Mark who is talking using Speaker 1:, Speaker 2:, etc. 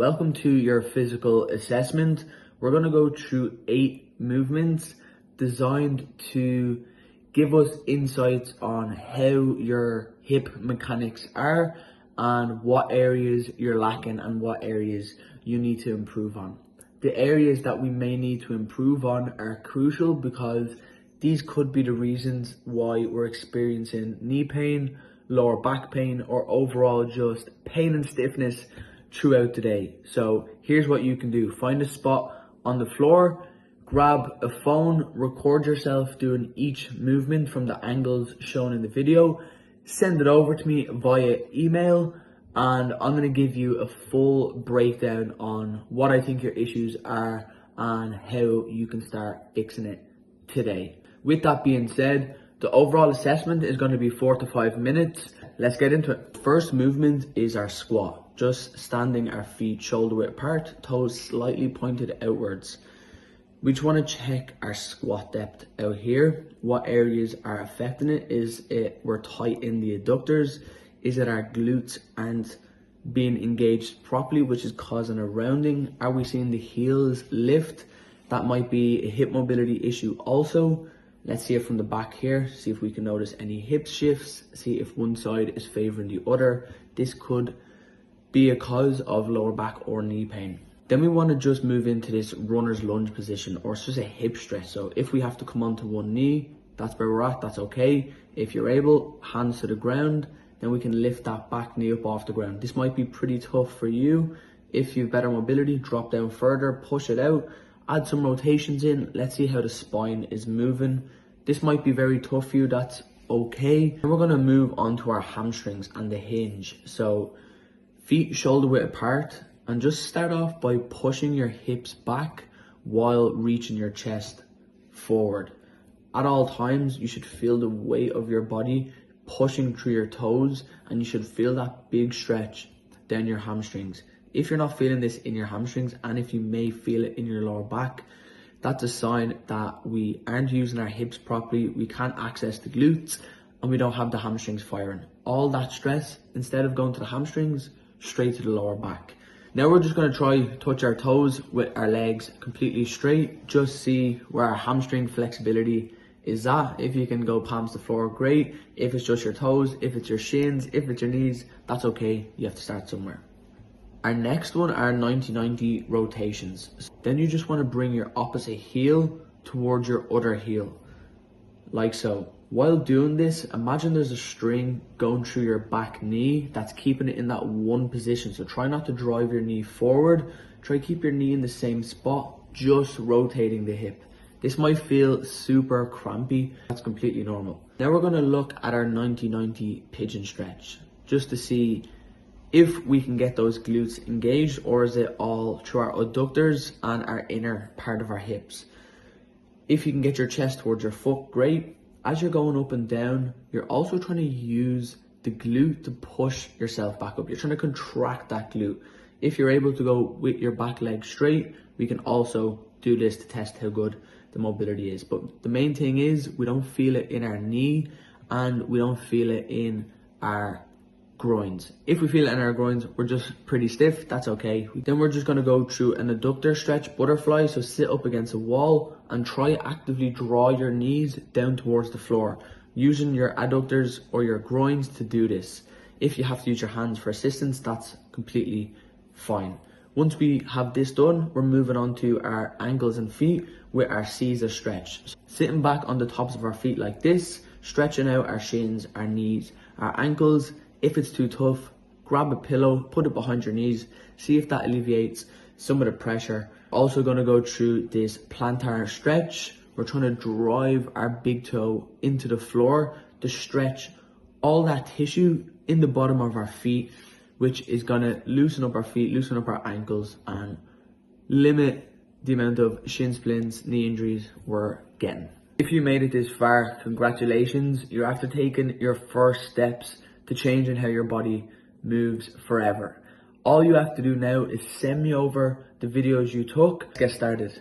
Speaker 1: Welcome to your physical assessment. We're going to go through 8 movements designed to give us insights on how your hip mechanics are and what areas you're lacking and what areas you need to improve on. The areas that we may need to improve on are crucial because these could be the reasons why we're experiencing knee pain, lower back pain, or overall just pain and stiffness throughout the day. So here's what you can do. Find a spot on the floor, grab a phone, record yourself doing each movement from the angles shown in the video, send it over to me via email, and I'm going to give you a full breakdown on what I think your issues are and how you can start fixing it today. With that being said, the overall assessment is going to be 4 to 5 minutes. Let's get into it. First movement is our squat. Just standing our feet shoulder width apart, toes slightly pointed outwards. We just want to check our squat depth out here. What areas are affecting it? Is it we're tight in the adductors? Is it our glutes aren't being engaged properly, which is causing a rounding? Are we seeing the heels lift? That might be a hip mobility issue also. Let's see it from the back here, see if we can notice any hip shifts, see if one side is favoring the other. This could be a cause of lower back or knee pain. Then we want to just move into this runner's lunge position, or it's just a hip stretch. So if we have to come onto one knee, that's where we're at, that's okay. If you're able, hands to the ground, then we can lift that back knee up off the ground. This might be pretty tough for you. If you have better mobility, drop down further, push it out, add some rotations in. Let's see how the spine is moving. This might be very tough for you, that's okay. And we're gonna move on to our hamstrings and the hinge. So feet shoulder width apart, and just start off by pushing your hips back while reaching your chest forward. At all times, you should feel the weight of your body pushing through your toes, and you should feel that big stretch down your hamstrings. If you're not feeling this in your hamstrings, and if you may feel it in your lower back, that's a sign that we aren't using our hips properly, we can't access the glutes, and we don't have the hamstrings firing. All that stress, instead of going to the hamstrings, straight to the lower back. Now we're just going to try touch our toes with our legs completely straight. Just see where our hamstring flexibility is at. If you can go palms to floor, great. If it's just your toes, if it's your shins, if it's your knees, that's okay. You have to start somewhere. Our next one are 90-90 rotations. Then you just want to bring your opposite heel towards your other heel, like so. While doing this, imagine there's a string going through your back knee that's keeping it in that one position. So try not to drive your knee forward. Try to keep your knee in the same spot, just rotating the hip. This might feel super crampy. That's completely normal. Now we're going to look at our 90-90 pigeon stretch, just to see if we can get those glutes engaged, or is it all through our adductors and our inner part of our hips. If you can get your chest towards your foot, great. As you're going up and down, you're also trying to use the glute to push yourself back up. You're trying to contract that glute. If you're able to go with your back leg straight, we can also do this to test how good the mobility is. But the main thing is we don't feel it in our knee and we don't feel it in our groins. If we feel it in our groins, we're just pretty stiff, that's okay. Then we're just going to go through an adductor stretch, butterfly. So sit up against a wall and try actively draw your knees down towards the floor, using your adductors or your groins to do this. If you have to use your hands for assistance, that's completely fine. Once we have this done, we're moving on to our ankles and feet with our Caesar stretch. Sitting back on the tops of our feet like this, stretching out our shins, our knees, our ankles. If it's too tough, grab a pillow, put it behind your knees, see if that alleviates some of the pressure. Also going to go through this plantar stretch. We're trying to drive our big toe into the floor to stretch all that tissue in the bottom of our feet, which is going to loosen up our feet, loosen up our ankles, and limit the amount of shin splints, knee injuries we're getting. If you made it this far, congratulations. You're after taking your first steps to changing how your body moves forever. All you have to do now is send me over the videos you took. Get started.